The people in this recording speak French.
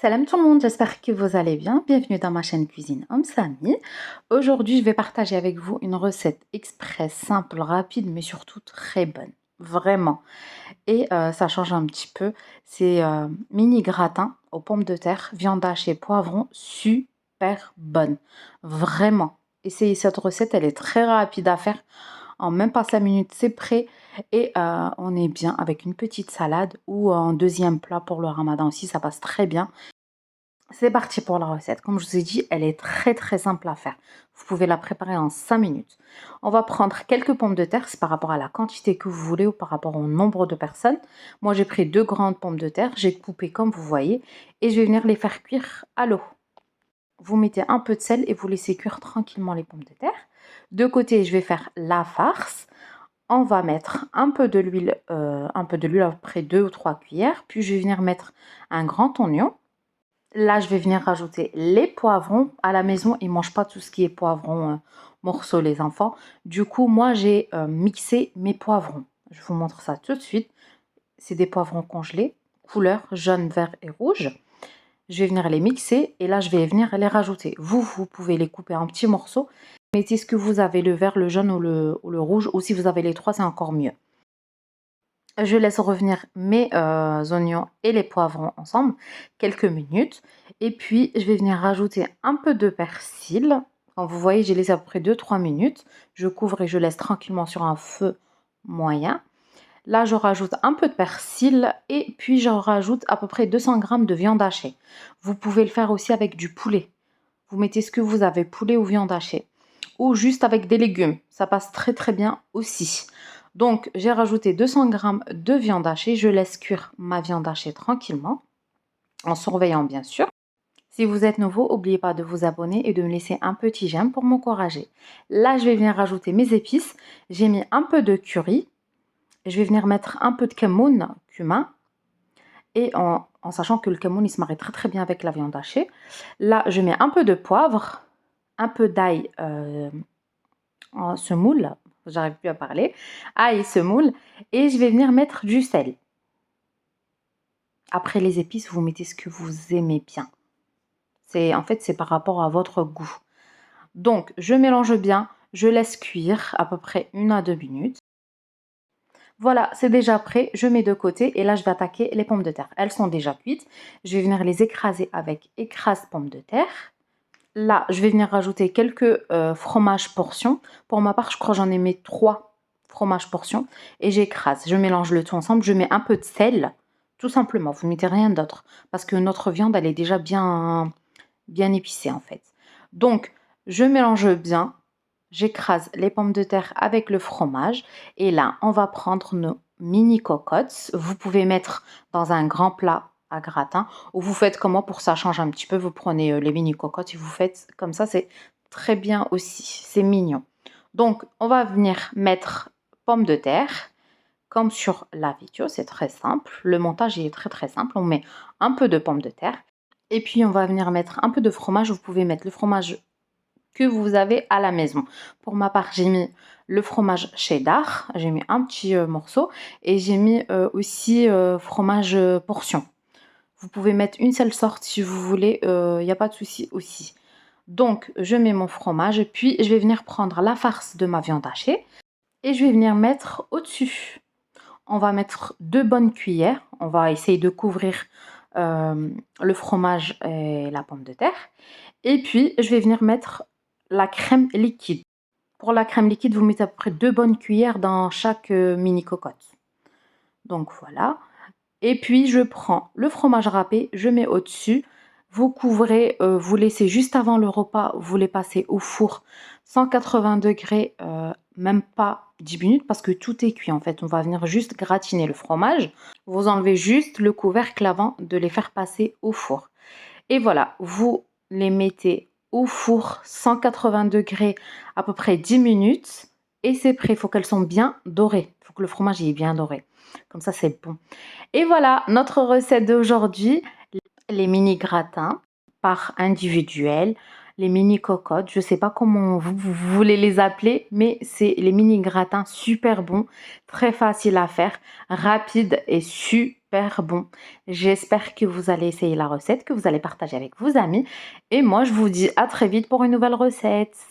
Salam tout le monde, j'espère que vous allez bien. Bienvenue dans ma chaîne Cuisine Homme Samy. Aujourd'hui, je vais partager avec vous une recette express, simple, rapide, mais surtout très bonne. Vraiment. Et ça change un petit peu. C'est mini gratin aux pommes de terre, viande hachée, poivron, super bonne. Vraiment. Essayez cette recette, elle est très rapide à faire. En même pas 5 minutes, c'est prêt. Et on est bien avec une petite salade ou un deuxième plat pour le ramadan aussi, ça passe très bien. C'est parti pour la recette. Comme je vous ai dit, elle est très simple à faire. Vous pouvez la préparer en 5 minutes. On va prendre quelques pommes de terre, c'est par rapport à la quantité que vous voulez ou par rapport au nombre de personnes. Moi, j'ai pris 2 grandes pommes de terre, j'ai coupé comme vous voyez et je vais venir les faire cuire à l'eau. Vous mettez un peu de sel et vous laissez cuire tranquillement les pommes de terre. De côté, je vais faire la farce. On va mettre un peu de l'huile à peu près 2 ou 3 cuillères. Puis je vais venir mettre un grand oignon. Là, je vais venir rajouter les poivrons. À la maison, ils ne mangent pas tout ce qui est poivrons morceaux, les enfants. Du coup, moi, j'ai mixé mes poivrons. Je vous montre ça tout de suite. C'est des poivrons congelés, couleur jaune, vert et rouge. Je vais venir les mixer et là, je vais venir les rajouter. Vous pouvez les couper en petits morceaux. Mettez ce que vous avez, le vert, le jaune ou le rouge. Ou si vous avez les trois, c'est encore mieux. Je laisse revenir mes oignons et les poivrons ensemble quelques minutes. Et puis, je vais venir rajouter un peu de persil. Comme vous voyez, j'ai laissé à peu près 2-3 minutes. Je couvre et je laisse tranquillement sur un feu moyen. Là, je rajoute un peu de persil et puis je rajoute à peu près 200 g de viande hachée. Vous pouvez le faire aussi avec du poulet. Vous mettez ce que vous avez, poulet ou viande hachée. Ou juste avec des légumes. Ça passe très bien aussi. Donc, j'ai rajouté 200 g de viande hachée. Je laisse cuire ma viande hachée tranquillement, en surveillant bien sûr. Si vous êtes nouveau, n'oubliez pas de vous abonner et de me laisser un petit j'aime pour m'encourager. Là, je vais venir rajouter mes épices. J'ai mis un peu de curry. Je vais venir mettre un peu de cumin. Et en sachant que le camoun, il se marie très bien avec la viande hachée. Là, je mets un peu de poivre, un peu d'ail en semoule, j'arrive plus à parler, ail semoule, et je vais venir mettre du sel. Après les épices, vous mettez ce que vous aimez bien. En fait, c'est par rapport à votre goût. Donc, je mélange bien, je laisse cuire à peu près 1 à 2 minutes. Voilà, c'est déjà prêt, je mets de côté et là, je vais attaquer les pommes de terre. Elles sont déjà cuites. Je vais venir les écraser avec écrase pommes de terre. Là, je vais venir rajouter quelques fromages portions. Pour ma part, je crois que j'en ai mis 3 fromages portions. Et j'écrase, je mélange le tout ensemble. Je mets un peu de sel, tout simplement. Vous ne mettez rien d'autre. Parce que notre viande, elle est déjà bien épicée en fait. Donc, je mélange bien. J'écrase les pommes de terre avec le fromage. Et là, on va prendre nos mini cocottes. Vous pouvez mettre dans un grand plat à gratin. Ou vous faites comment pour ça change un petit peu. Vous prenez les mini cocottes et vous faites comme ça. C'est très bien aussi. C'est mignon. Donc, on va venir mettre pommes de terre comme sur la vidéo. C'est très simple. Le montage est très simple. On met un peu de pommes de terre. Et puis, on va venir mettre un peu de fromage. Vous pouvez mettre le fromage que vous avez à la maison. Pour ma part, j'ai mis le fromage cheddar, j'ai mis un petit morceau et j'ai mis aussi fromage portion. Vous pouvez mettre une seule sorte si vous voulez, il n'y a pas de souci aussi. Donc, je mets mon fromage, puis je vais venir prendre la farce de ma viande hachée et je vais venir mettre au-dessus. On va mettre 2 bonnes cuillères, on va essayer de couvrir le fromage et la pomme de terre. Et puis, je vais venir mettre la crème liquide. Pour la crème liquide, vous mettez à peu près 2 bonnes cuillères dans chaque mini cocotte. Donc voilà. Et puis, je prends le fromage râpé, je mets au-dessus. Vous couvrez, vous laissez juste avant le repas, vous les passez au four 180 degrés, même pas 10 minutes parce que tout est cuit en fait. On va venir juste gratiner le fromage. Vous enlevez juste le couvercle avant de les faire passer au four. Et voilà, vous les mettez au four 180 degrés à peu près 10 minutes et c'est prêt. Il faut qu'elles sont bien dorées. Il faut que le fromage est bien doré. Comme ça, c'est bon. Et voilà, notre recette d'aujourd'hui, les mini gratins par individuel. les mini cocottes. Je ne sais pas comment vous voulez les appeler, mais c'est les mini gratins super bons, très faciles à faire, rapides et super bons. J'espère que vous allez essayer la recette, que vous allez partager avec vos amis. Et moi, je vous dis à très vite pour une nouvelle recette.